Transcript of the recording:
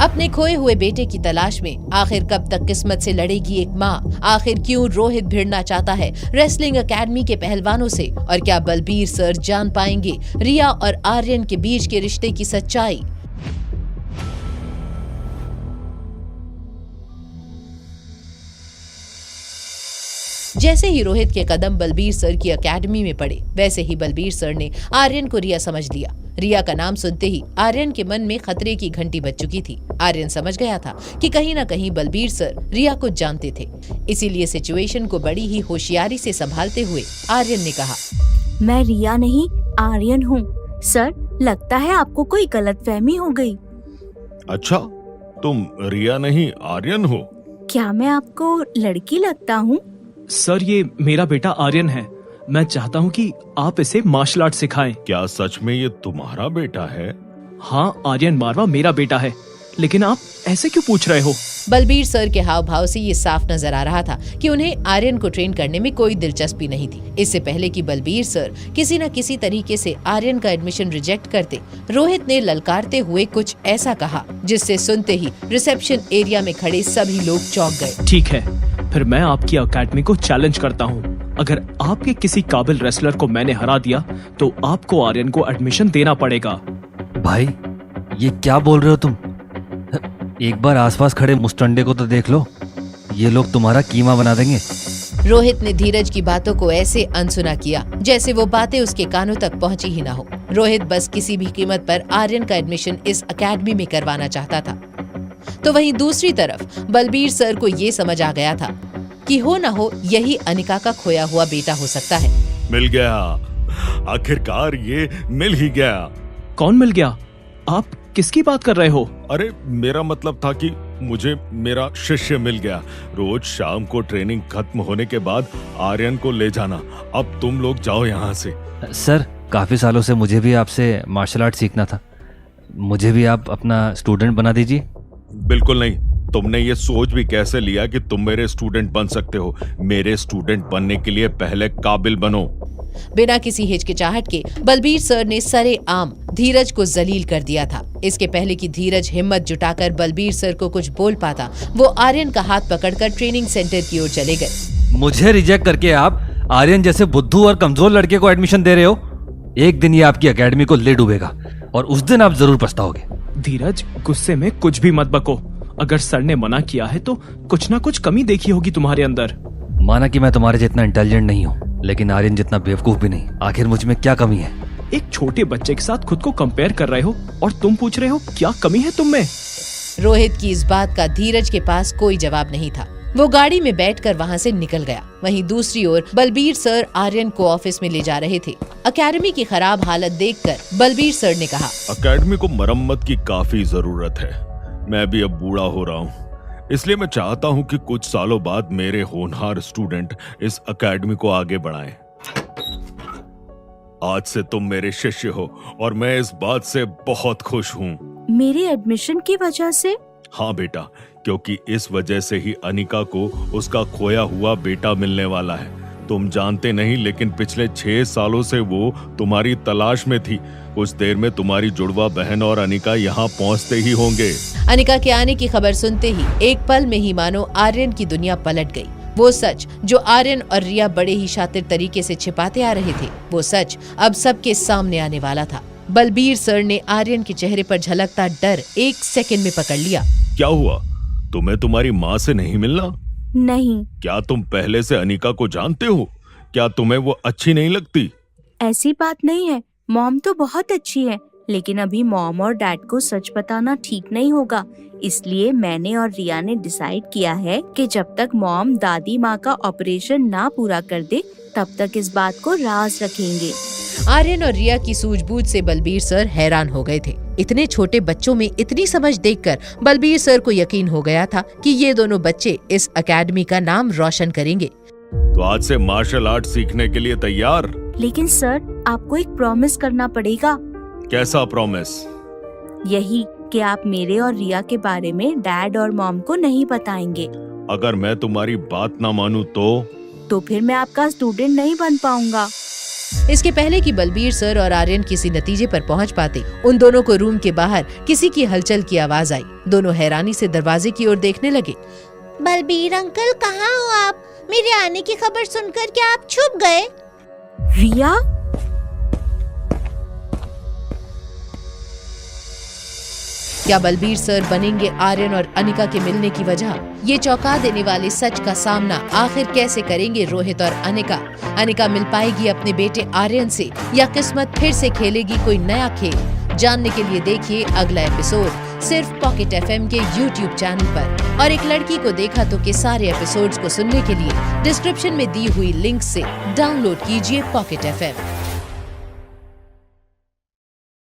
अपने खोए हुए बेटे की तलाश में आखिर कब तक किस्मत से लड़ेगी एक माँ। आखिर क्यों रोहित भिड़ना चाहता है रेसलिंग एकेडमी के पहलवानों से, और क्या बलबीर सर जान पाएंगे रिया और आर्यन के बीच के रिश्ते की सच्चाई। जैसे ही रोहित के कदम बलबीर सर की एकेडमी में पड़े, वैसे ही बलबीर सर ने आर्यन को रिया समझ लिया। रिया का नाम सुनते ही आर्यन के मन में खतरे की घंटी बज चुकी थी। आर्यन समझ गया था कि कहीं न कहीं बलबीर सर रिया को जानते थे, इसीलिए सिचुएशन को बड़ी ही होशियारी से संभालते हुए आर्यन ने कहा, मैं रिया नहीं आर्यन हूँ। सर, लगता है आपको कोई गलतफहमी हो गई। अच्छा, तुम रिया नहीं आर्यन हो? क्या मैं आपको लड़की लगता हूँ? सर, ये मेरा बेटा आर्यन है। मैं चाहता हूँ कि आप इसे मार्शल आर्ट सिखाएं। क्या सच में ये तुम्हारा बेटा है? हाँ, आर्यन मारवा मेरा बेटा है, लेकिन आप ऐसे क्यों पूछ रहे हो? बलबीर सर के हाव भाव से ये साफ नजर आ रहा था कि उन्हें आर्यन को ट्रेन करने में कोई दिलचस्पी नहीं थी। इससे पहले कि बलबीर सर किसी न किसी तरीके से आर्यन का एडमिशन रिजेक्ट करते, रोहित ने ललकारते हुए कुछ ऐसा कहा जिससे सुनते ही रिसेप्शन एरिया में खड़े सभी लोग चौंक गए। ठीक है, फिर मैं आपकी एकेडमी को चैलेंज करता हूँ। अगर आपके किसी काबिल रेसलर को मैंने हरा दिया तो आपको आर्यन को एडमिशन देना पड़ेगा। भाई, ये क्या बोल रहे हो तुम? एक बार आसपास खड़े मुस्टंडे को तो देख लो, ये लोग तुम्हारा कीमा बना देंगे। रोहित ने धीरज की बातों को ऐसे अनसुना किया जैसे वो बातें उसके कानों तक पहुंची ही ना हो। रोहित बस किसी भी कीमत पर आर्यन का एडमिशन इस एकेडमी में करवाना चाहता था। तो वहीं दूसरी तरफ बलबीर सर को ये समझ आ गया था कि हो ना हो यही अनिका का खोया हुआ बेटा हो सकता है। मिल गया, आखिरकार ये मिल ही गया। कौन मिल गया? आप किसकी बात कर रहे हो? अरे, मेरा मतलब था कि मुझे मेरा शिष्य मिल गया। रोज शाम को ट्रेनिंग खत्म होने के बाद आर्यन को ले जाना। अब तुम लोग जाओ यहाँ से। सर, काफी सालों से मुझे भी आपसे मार्शल आर्ट सीखना था। मुझे भी आप अपना स्टूडेंट बना दीजिए। बिल्कुल नहीं। तुमने ये सोच भी कैसे लिया कि तुम मेरे स्टूडेंट बन सकते हो? मेरे स्टूडेंट बनने के लिए पहले काबिल बनो। बिना किसी हिचकिचाहट के बलबीर सर ने सरेआम धीरज को जलील कर दिया था। इसके पहले कि धीरज हिम्मत जुटाकर बलबीर सर को कुछ बोल पाता, वो आर्यन का हाथ पकड़कर ट्रेनिंग सेंटर की ओर चले गए। मुझे रिजेक्ट करके आप आर्यन जैसे बुद्धू और कमजोर लड़के को एडमिशन दे रहे हो? एक दिन ये आपकी एकेडमी को ले डूबेगा और उस दिन आप जरूर पछताओगे। धीरज, गुस्से में कुछ भी मत बको। अगर सर ने मना किया है तो कुछ ना कुछ कमी देखी होगी तुम्हारे अंदर। माना कि मैं तुम्हारे जितना इंटेलिजेंट नहीं हूँ, लेकिन आर्यन जितना बेवकूफ भी नहीं। आखिर मुझ में क्या कमी है? एक छोटे बच्चे के साथ खुद को कंपेयर कर रहे हो और तुम पूछ रहे हो क्या कमी है तुम में? रोहित की इस बात का धीरज के पास कोई जवाब नहीं था। वो गाड़ी में बैठकर वहाँ से निकल गया। वहीं दूसरी ओर बलबीर सर आर्यन को ऑफिस में ले जा रहे थे। एकेडमी की खराब हालत देखकर बलबीर सर ने कहा, एकेडमी को मरम्मत की काफी जरूरत है। मैं भी अब बूढ़ा हो रहा हूँ, इसलिए मैं चाहता हूँ कि कुछ सालों बाद मेरे होनहार स्टूडेंट इस एकेडमी को आगे बढ़ाएं। आज से तुम मेरे शिष्य हो और मैं इस बात से बहुत खुश हूँ। मेरे एडमिशन की वजह से? हाँ बेटा, क्योंकि इस वजह से ही अनिका को उसका खोया हुआ बेटा मिलने वाला है। तुम जानते नहीं, लेकिन पिछले 6 सालों से वो तुम्हारी तलाश में थी। कुछ देर में तुम्हारी जुड़वा बहन और अनिका यहाँ पहुँचते ही होंगे। अनिका के आने की खबर सुनते ही एक पल में ही मानो आर्यन की दुनिया पलट गई। वो सच जो आर्यन और रिया बड़े ही शातिर तरीके से छिपाते आ रहे थे, वो सच अब सबके सामने आने वाला था। बलबीर सर ने आर्यन के चेहरे पर झलकता डर 1 सेकंड में पकड़ लिया। क्या हुआ? तुम्हें तुम्हारी माँ से नहीं मिलना? नहीं। क्या तुम पहले से अनिका को जानते हो? क्या तुम्हें वो अच्छी नहीं लगती? ऐसी बात नहीं है, मॉम तो बहुत अच्छी है, लेकिन अभी मॉम और डैड को सच बताना ठीक नहीं होगा। इसलिए मैंने और रिया ने डिसाइड किया है कि जब तक मॉम दादी माँ का ऑपरेशन ना पूरा कर दे, तब तक इस बात को राज रखेंगे। आर्यन और रिया की सूझबूझ से बलबीर सर हैरान हो गए थे। इतने छोटे बच्चों में इतनी समझ देखकर बलबीर सर को यकीन हो गया था कि ये दोनों बच्चे इस एकेडमी का नाम रोशन करेंगे। तो आज से मार्शल आर्ट सीखने के लिए तैयार? लेकिन सर, आपको एक प्रॉमिस करना पड़ेगा। कैसा प्रॉमिस? यही कि आप मेरे और रिया के बारे में डैड और मॉम को नहीं बताएंगे। अगर मैं तुम्हारी बात ना मानूं तो फिर मैं आपका स्टूडेंट नहीं बन पाऊंगा। इसके पहले कि बलबीर सर और आर्यन किसी नतीजे पर पहुंच पाते, उन दोनों को रूम के बाहर किसी की हलचल की आवाज आई। दोनों हैरानी से दरवाजे की ओर देखने लगे। बलबीर अंकल, कहाँ हो आप? मेरे आने की खबर सुनकर क्या आप छुप गए? रिया, क्या बलबीर सर बनेंगे आर्यन और अनिका के मिलने की वजह? ये चौंका देने वाले सच का सामना आखिर कैसे करेंगे रोहित और अनिका? अनिका मिल पाएगी अपने बेटे आर्यन से या किस्मत फिर से खेलेगी कोई नया खेल? जानने के लिए देखिए अगला एपिसोड सिर्फ पॉकेट एफएम के YouTube चैनल पर। और एक लड़की को देखा तो के सारे एपिसोड्स को सुनने के लिए डिस्क्रिप्शन में दी हुई लिंक से डाउनलोड कीजिए पॉकेट एफएम।